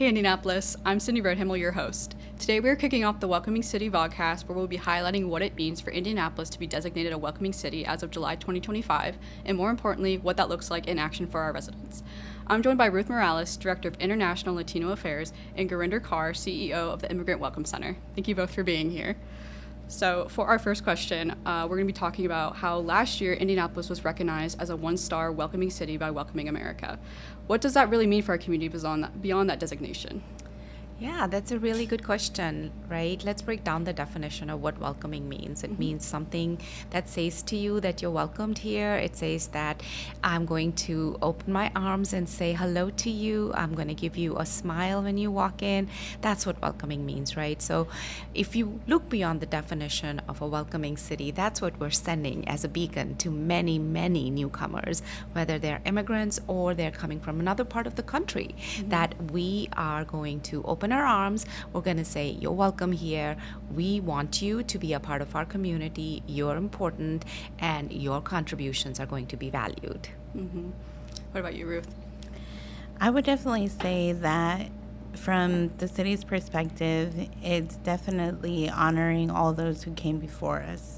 Hey Indianapolis, I'm Cindy Roadhimmel, your host. Today we are kicking off the Welcoming City Vodcast, where we'll be highlighting what it means for Indianapolis to be designated a welcoming city as of July 2025, and more importantly, what that looks like in action for our residents. I'm joined by Ruth Morales, Director of International Latino Affairs, and Gurinder Kaur, CEO of the Immigrant Welcome Center. Thank you both for being here. So for our first question, we're going to be talking about how last year Indianapolis was recognized as a one-star welcoming city by Welcoming America. What does that really mean for our community beyond that designation? Yeah, that's a really good question, right? Let's break down the definition of what welcoming means. It means something that says to you that you're welcomed here. It says that I'm going to open my arms and say hello to you. I'm going to give you a smile when you walk in. That's what welcoming means, right? So if you look beyond the definition of a welcoming city, that's what we're sending as a beacon to many, many newcomers, whether they're immigrants or they're coming from another part of the country, that we are going to open our arms. We're going to say, you're welcome here. We want you to be a part of our community. You're important, and your contributions are going to be valued. Mm-hmm. What about you, Ruth? I would definitely say that from the city's perspective, it's definitely honoring all those who came before us.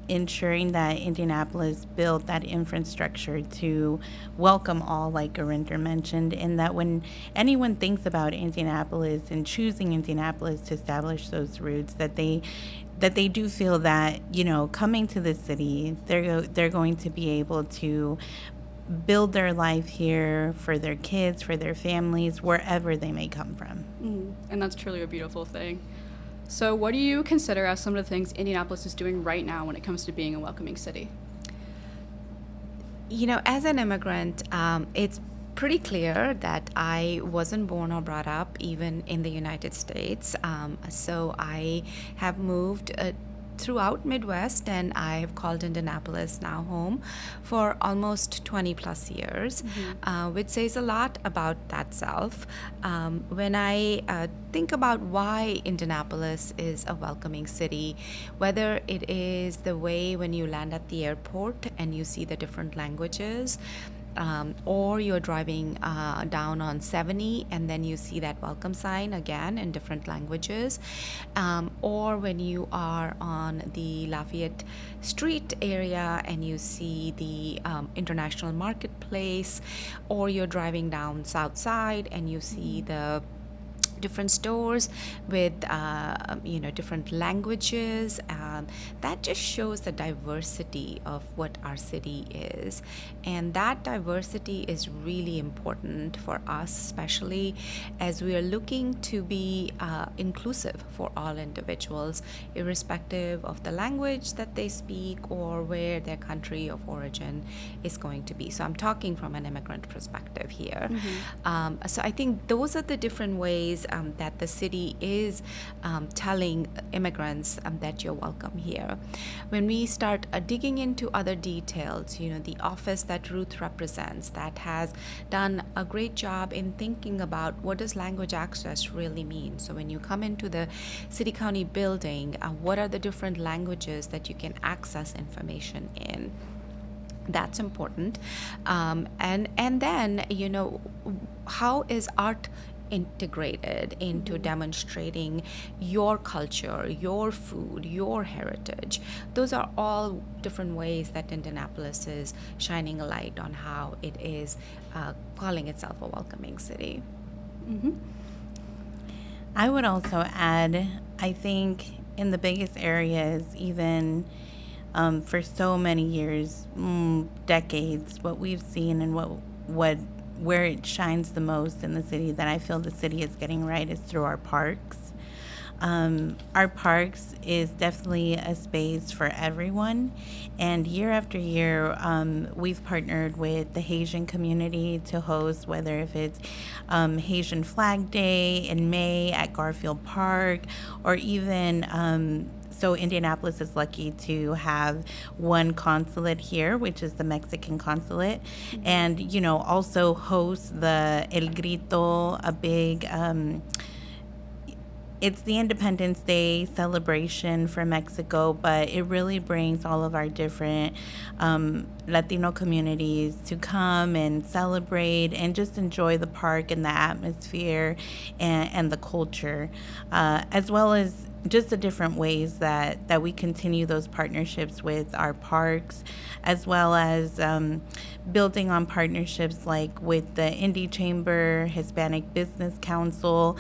Ensuring that Indianapolis built that infrastructure to welcome all, like Gurinder mentioned, and that when anyone thinks about Indianapolis and choosing Indianapolis to establish those roots, that they do feel that, you know, coming to the city, they're going to be able to build their life here for their kids, for their families, wherever they may come from. And that's truly a beautiful thing. So what do you consider as some of the things Indianapolis is doing right now when it comes to being a welcoming city? You know, as an immigrant, it's pretty clear that I wasn't born or brought up even in the United States. So I have moved throughout Midwest, and I have called Indianapolis now home for almost 20 plus years, which says a lot about that self. When I think about why Indianapolis is a welcoming city, whether it is the way when you land at the airport and you see the different languages, or you're driving down on 70 and then you see that welcome sign again in different languages, or when you are on the Lafayette Street area and you see the International Marketplace, or you're driving down South Side and you see the different stores with different languages. That just shows the diversity of what our city is, and that diversity is really important for us, especially as we are looking to be inclusive for all individuals, irrespective of the language that they speak or where their country of origin is going to be. So I'm talking from an immigrant perspective here. So I think those are the different ways that the city is telling immigrants that you're welcome here. When we start digging into other details, you know, the office that Ruth represents, that has done a great job in thinking about what does language access really mean. So when you come into the city county building, what are the different languages that you can access information in? That's important. And then, you know, how is art integrated into demonstrating your culture, your food, your heritage? Those are all different ways that Indianapolis is shining a light on how it is calling itself a welcoming city. I would also add, I think in the biggest areas, even for so many years, decades, what we've seen and where it shines the most in the city, that I feel the city is getting right, is through our parks. Our parks is definitely a space for everyone, and year after year, we've partnered with the Haitian community to host, whether if it's Haitian Flag Day in May at Garfield Park, or even so Indianapolis is lucky to have one consulate here, which is the Mexican consulate, and, you know, also host the El Grito, a big it's the Independence Day celebration for Mexico, but it really brings all of our different Latino communities to come and celebrate and just enjoy the park and the atmosphere and the culture, as well as just the different ways that we continue those partnerships with our parks, as well as building on partnerships like with the Indie Chamber, Hispanic Business Council,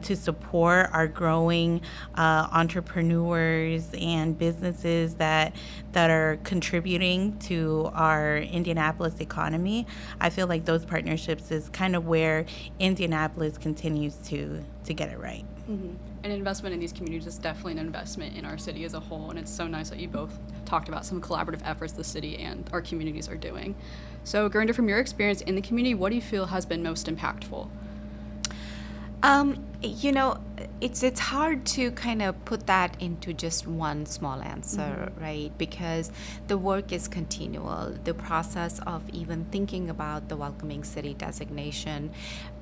to support our growing entrepreneurs and businesses that are contributing to our Indianapolis economy. I feel like those partnerships is kind of where Indianapolis continues to get it right. Mm-hmm. An investment in these communities is definitely an investment in our city as a whole, and it's so nice that you both talked about some collaborative efforts the city and our communities are doing. So, Gurinder, from your experience in the community, what do you feel has been most impactful? It's hard to kind of put that into just one small answer, right? Because the work is continual. The process of even thinking about the Welcoming City designation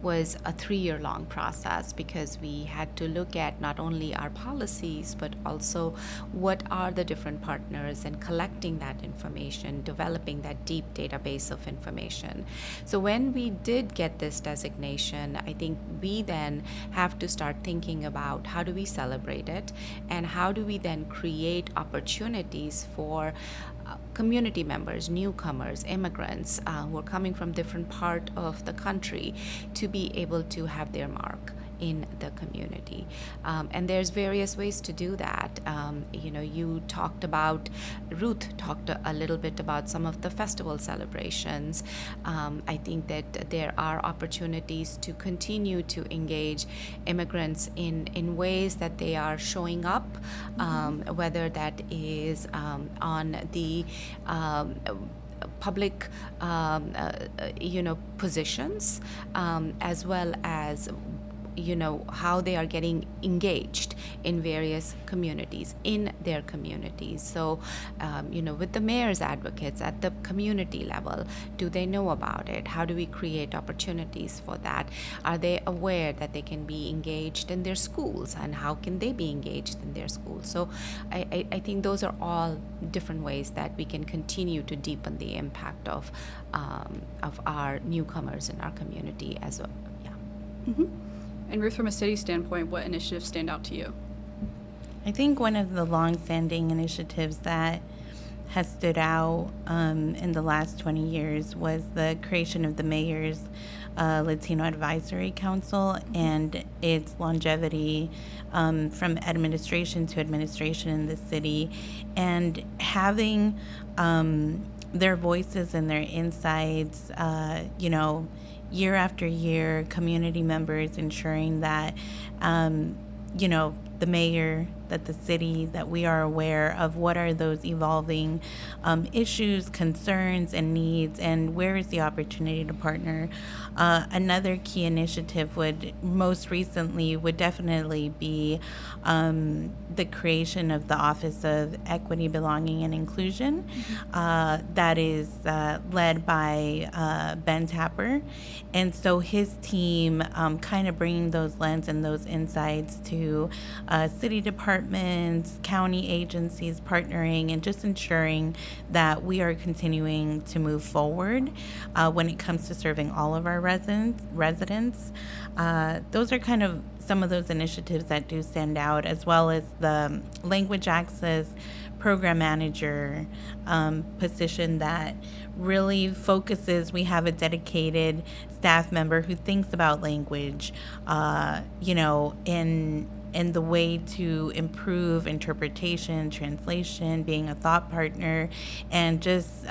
was a 3-year-long process, because we had to look at not only our policies, but also what are the different partners, and collecting that information, developing that deep database of information. So when we did get this designation, I think we then have to start thinking about how do we celebrate it, and how do we then create opportunities for community members, newcomers, immigrants who are coming from different part of the country to be able to have their mark in the community. And there's various ways to do that. Ruth talked a little bit about some of the festival celebrations. I think that there are opportunities to continue to engage immigrants in ways that they are showing up, whether that is on the public positions, as well as how they are getting engaged in various communities, in their communities. So, with the mayor's advocates at the community level, do they know about it? How do we create opportunities for that? Are they aware that they can be engaged in their schools, and how can they be engaged in their schools? So I think those are all different ways that we can continue to deepen the impact of our newcomers in our community as well. Yeah. Mm-hmm. And Ruth, from a city standpoint, what initiatives stand out to you? I think one of the long-standing initiatives that has stood out in the last 20 years was the creation of the Mayor's Latino Advisory Council, and its longevity from administration to administration in the city, and having their voices and their insights, year after year, community members ensuring that, the mayor, that the city, that we are aware of what are those evolving issues, concerns, and needs, and where is the opportunity to partner. Another key initiative would definitely be the creation of the Office of Equity, Belonging, and Inclusion, that is led by Ben Tapper. And so his team kind of bringing those lens and those insights to city departments, county agencies, partnering, and just ensuring that we are continuing to move forward when it comes to serving all of our residents. Those are kind of some of those initiatives that do stand out, as well as the language access program manager position that really focuses. We have a dedicated staff member who thinks about language, in the way to improve interpretation, translation, being a thought partner, and just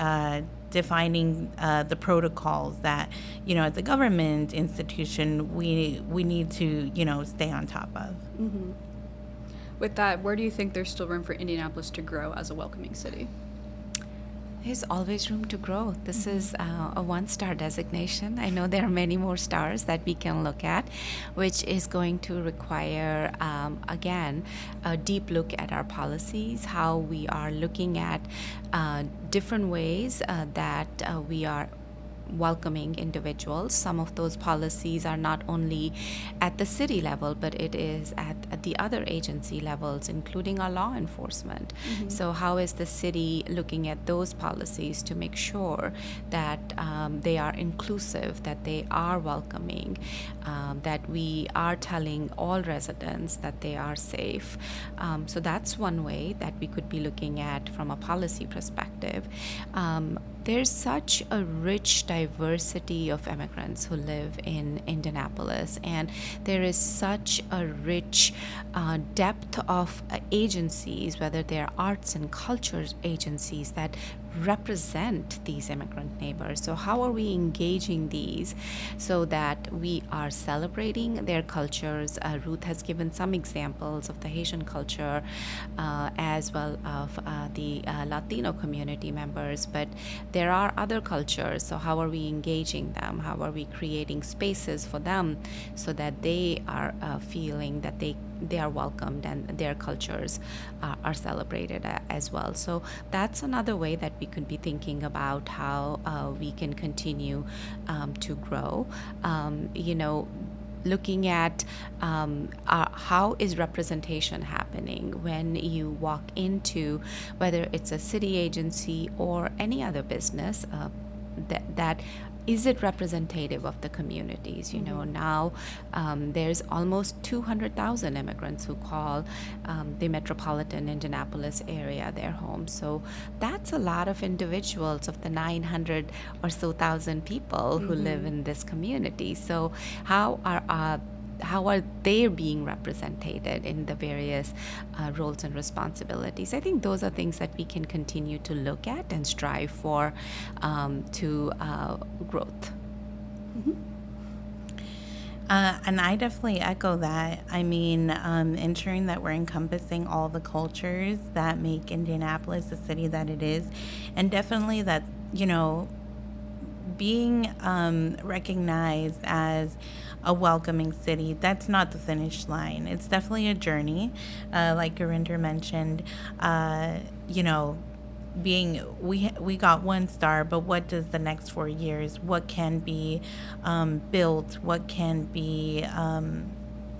defining the protocols that, as a government institution, we need to, stay on top of. Mm-hmm. With that, where do you think there's still room for Indianapolis to grow as a welcoming city? There's always room to grow. This is a 1-star designation. I know there are many more stars that we can look at, which is going to require, again, a deep look at our policies, how we are looking at different ways that we are welcoming individuals. Some of those policies are not only at the city level, but it is at the other agency levels, including our law enforcement. So how is the city looking at those policies to make sure that they are inclusive, that they are welcoming, that we are telling all residents that they are safe? So that's one way that we could be looking at from a policy perspective. There's such a rich diversity of immigrants who live in Indianapolis, and there is such a rich depth of agencies, whether they're arts and culture agencies, that represent these immigrant neighbors. So how are we engaging these so that we are celebrating their cultures? Ruth has given some examples of the Haitian culture as well of the Latino community members, but there are other cultures. So how are we engaging them? How are we creating spaces for them so that they are feeling that they are welcomed and their cultures are celebrated as well? So that's another way that we could be thinking about how we can continue to grow. Looking at how is representation happening when you walk into, whether it's a city agency or any other business, that is it representative of the communities? Now there's almost 200,000 immigrants who call the metropolitan Indianapolis area their home. So that's a lot of individuals of the 900 or so thousand people who live in this community. So how are they being represented in the various roles and responsibilities? I think those are things that we can continue to look at and strive for to growth. And I definitely echo that. I mean, ensuring that we're encompassing all the cultures that make Indianapolis the city that it is, and definitely that, being recognized as a welcoming city, that's not the finish line. It's definitely a journey. Like Gurinder mentioned, we got 1 star, but what does the next 4 years, what can be built, what can be,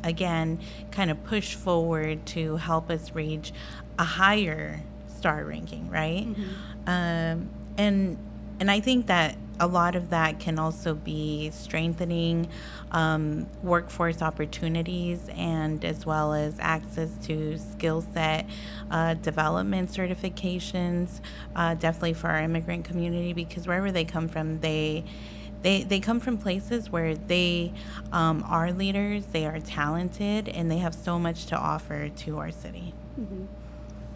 again, kind of push forward to help us reach a higher star ranking, right? And I think that a lot of that can also be strengthening workforce opportunities, and as well as access to skill set development certifications, definitely for our immigrant community, because wherever they come from, they come from places where they are leaders, they are talented, and they have so much to offer to our city.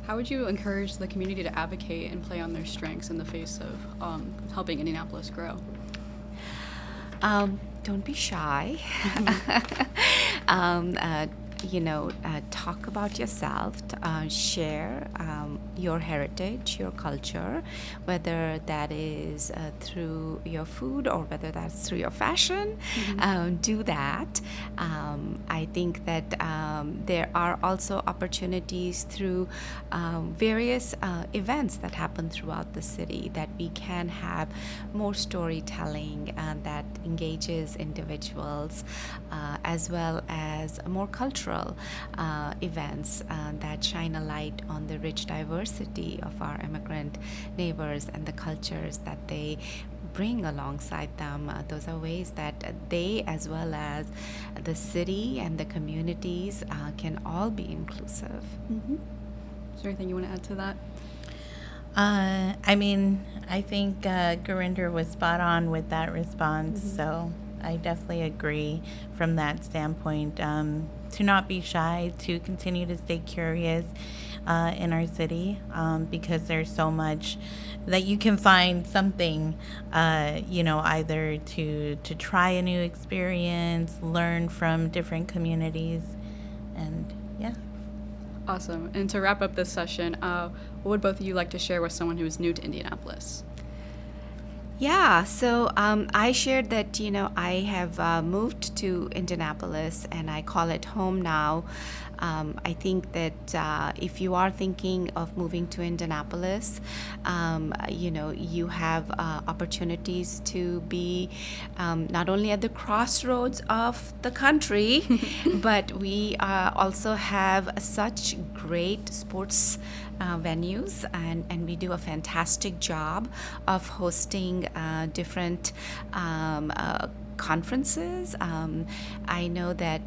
How would you encourage the community to advocate and play on their strengths in the face of helping Indianapolis grow? Don't be shy. Talk about yourself, share your heritage, your culture, whether that is through your food or whether that's through your fashion. Do that. I think that there are also opportunities through various events that happen throughout the city that we can have more storytelling that engages individuals, as well as more cultural events that shine a light on the rich diversity of our immigrant neighbors and the cultures that they bring alongside them. Those are ways that they, as well as the city and the communities, can all be inclusive. Is there anything you want to add to that? I think Gurinder was spot on with that response, so I definitely agree from that standpoint. To not be shy, to continue to stay curious in our city, because there's so much that you can find something, either to try a new experience, learn from different communities, and yeah. Awesome. And to wrap up this session, what would both of you like to share with someone who is new to Indianapolis? Yeah, so I shared that, I have moved to Indianapolis and I call it home now. I think that if you are thinking of moving to Indianapolis, you have opportunities to be not only at the crossroads of the country, but we also have such great sports venues, and we do a fantastic job of hosting different conferences. I know that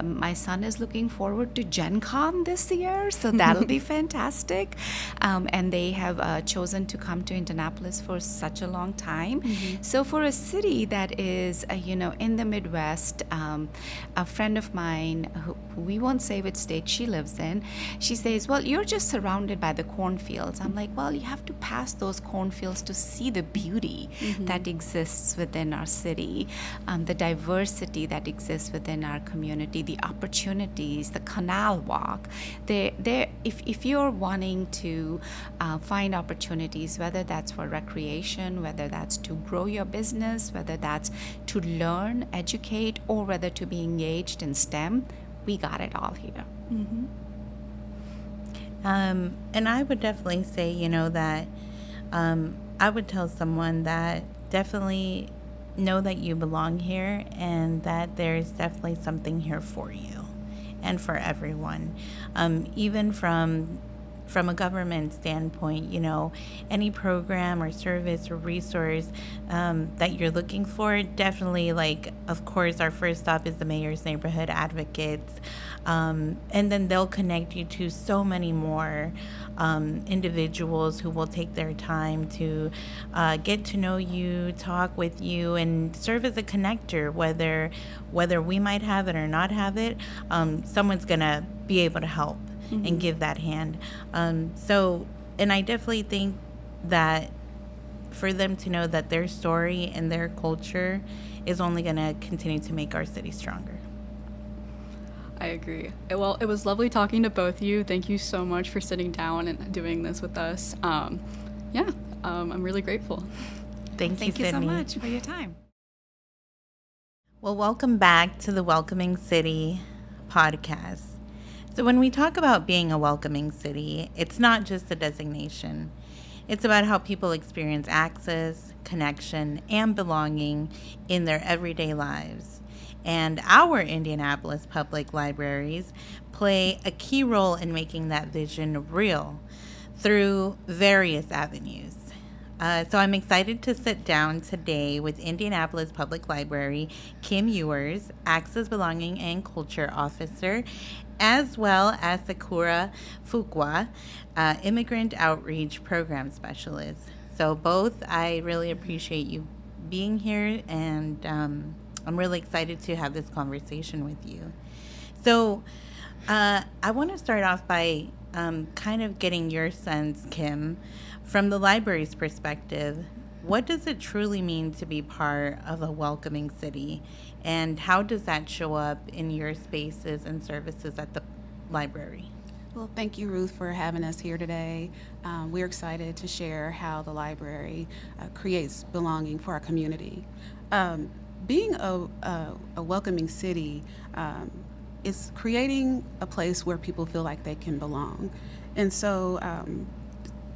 my son is looking forward to Gen Con this year, so that'll be fantastic. And they have chosen to come to Indianapolis for such a long time. So for a city that is, in the Midwest, a friend of mine, who we won't say which state she lives in, she says, well, you're just surrounded by the cornfields. I'm like, well, you have to pass those cornfields to see the beauty that exists within our city, the diversity that exists within our community, the opportunities, the canal walk. If you're wanting to find opportunities, whether that's for recreation, whether that's to grow your business, whether that's to learn, educate, or whether to be engaged in STEM, we got it all here. And I would definitely say, that I would tell someone that definitely know that you belong here and that there's definitely something here for you and for everyone. Even from a government standpoint, any program or service or resource that you're looking for, definitely, of course, our first stop is the Mayor's Neighborhood Advocates. And then they'll connect you to so many more individuals who will take their time to get to know you, talk with you, and serve as a connector, whether we might have it or not have it. Someone's going to be able to help and give that hand. And I definitely think that for them to know that their story and their culture is only going to continue to make our city stronger. I agree. Well, it was lovely talking to both of you. Thank you so much for sitting down and doing this with us. I'm really grateful. Thank you, so Sydney. much for your time. Well, welcome back to the Welcoming City podcast. So when we talk about being a welcoming city, it's not just a designation. It's about how people experience access, connection, and belonging in their everyday lives. And our Indianapolis public libraries play a key role in making that vision real through various avenues. So I'm excited to sit down today with Indianapolis Public Library Kim Ewers, Access, Belonging, and Culture Officer, as well as Sakura Fuqua, Immigrant Outreach Program Specialist. So both, I really appreciate you being here, and I'm really excited to have this conversation with you. So I want to start off by kind of getting your sense, Kim, from the library's perspective. What does it truly mean to be part of a welcoming city, and how does that show up in your spaces and services at the library? Well, thank you, Ruth, for having us here today. We're excited to share how the library creates belonging for our community. Being a welcoming city is creating a place where people feel like they can belong. And so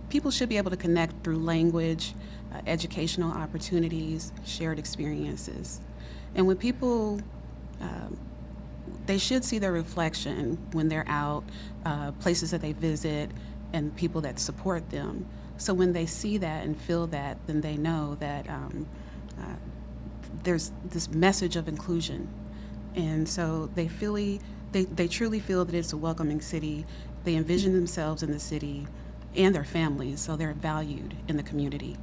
people should be able to connect through language, educational opportunities, shared experiences. And when people, they should see their reflection when they're out, places that they visit, and people that support them. So when they see that and feel that, then they know that there's this message of inclusion. And so they truly feel that it's a welcoming city. They envision themselves in the city and their families, so they're valued in the community.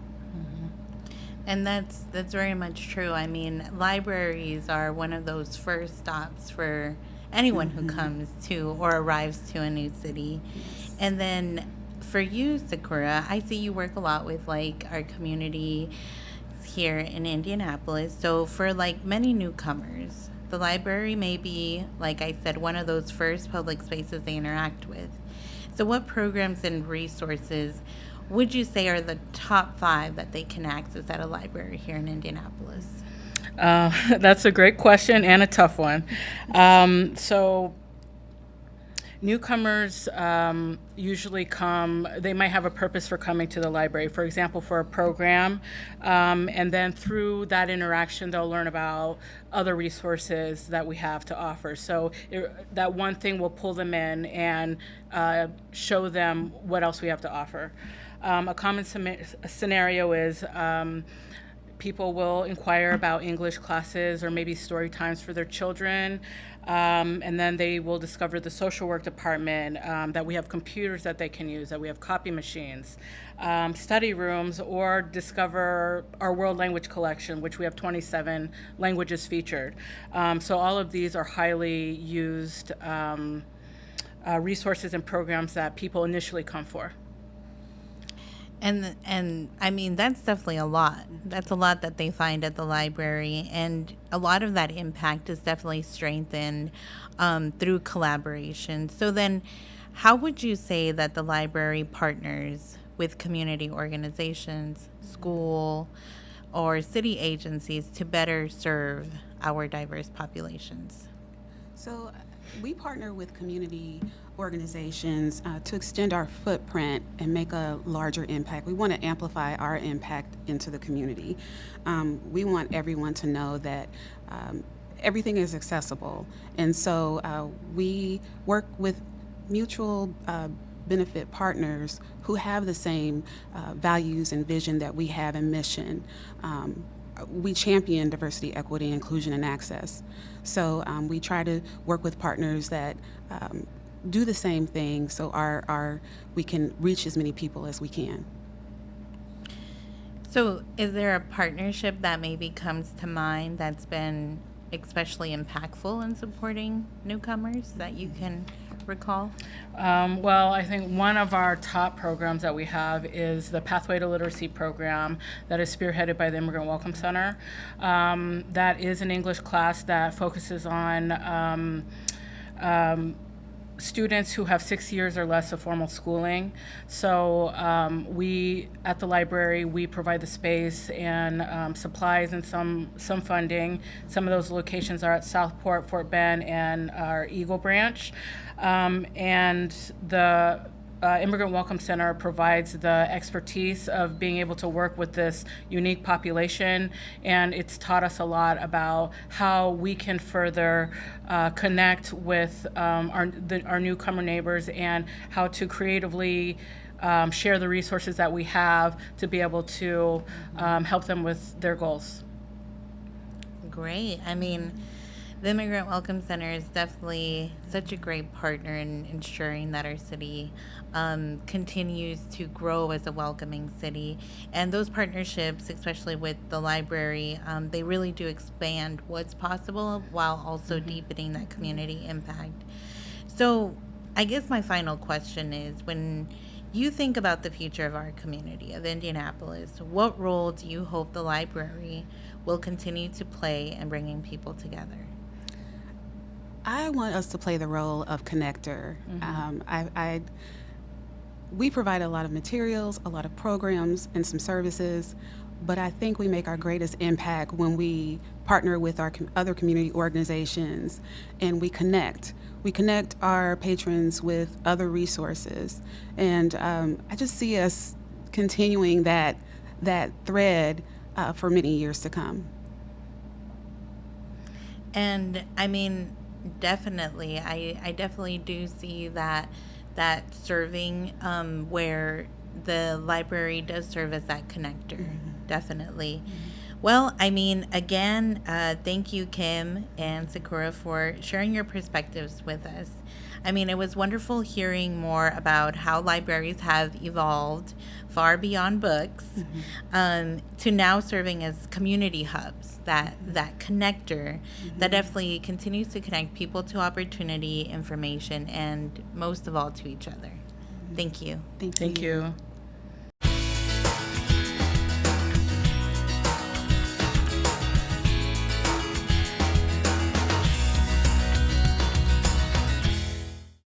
And that's very much true. I mean, libraries are one of those first stops for anyone who comes to or arrives to a new city. Yes. And then for you, Sakura, I see you work a lot with our community here in Indianapolis. So for many newcomers, the library may be, like I said, one of those first public spaces they interact with. So what programs and resources would you say are the top 5 that they can access at a library here in Indianapolis? That's a great question and a tough one. So newcomers usually come, they might have a purpose for coming to the library, for example, for a program, and then through that interaction, they'll learn about other resources that we have to offer. So that one thing will pull them in and show them what else we have to offer. A common scenario is people will inquire about English classes or maybe story times for their children. And then they will discover the social work department, that we have computers that they can use, that we have copy machines, study rooms, or discover our world language collection, which we have 27 languages featured. So all of these are highly used resources and programs that people initially come for. And I mean, that's definitely a lot. That's a lot that they find at the library. And a lot of that impact is definitely strengthened through collaboration. So then, how would you say that the library partners with community organizations, school, or city agencies to better serve our diverse populations? So we partner with community organizations to extend our footprint and make a larger impact. We want to amplify our impact into the community. We want everyone to know that everything is accessible. And so we work with mutual benefit partners who have the same values and vision that we have and mission. We champion diversity, equity, inclusion, and access. So we try to work with partners that do the same thing, so we can reach as many people as we can. So is there a partnership that maybe comes to mind that's been especially impactful in supporting newcomers that you can recall? Well, I think one of our top programs that we have is the Pathway to Literacy program that is spearheaded by the Immigrant Welcome Center. That is an English class that focuses on students who have 6 years or less of formal schooling. So we, at the library, we provide the space and supplies and some funding. Some of those locations are at Southport, Fort Bend, and our Eagle branch. And the Immigrant Welcome Center provides the expertise of being able to work with this unique population, and it's taught us a lot about how we can further connect with our newcomer neighbors and how to creatively share the resources that we have to be able to help them with their goals. Great. I mean, the Immigrant Welcome Center is definitely such a great partner in ensuring that our city continues to grow as a welcoming city. And those partnerships, especially with the library, they really do expand what's possible while also deepening that community impact. So I guess my final question is, when you think about the future of our community of Indianapolis, what role do you hope the library will continue to play in bringing people together? I want us to play the role of connector. We provide a lot of materials, a lot of programs, and some services, but I think we make our greatest impact when we partner with our other community organizations and we connect. We connect our patrons with other resources, and I just see us continuing that thread for many years to come. And I mean, definitely, I definitely do see that serving where the library does serve as that connector. Definitely. Well, I mean, again, thank you, Kim and Sakura, for sharing your perspectives with us. I mean, it was wonderful hearing more about how libraries have evolved far beyond books to now serving as community hubs, that connector that definitely continues to connect people to opportunity, information, and most of all to each other. Thank you. Thank you.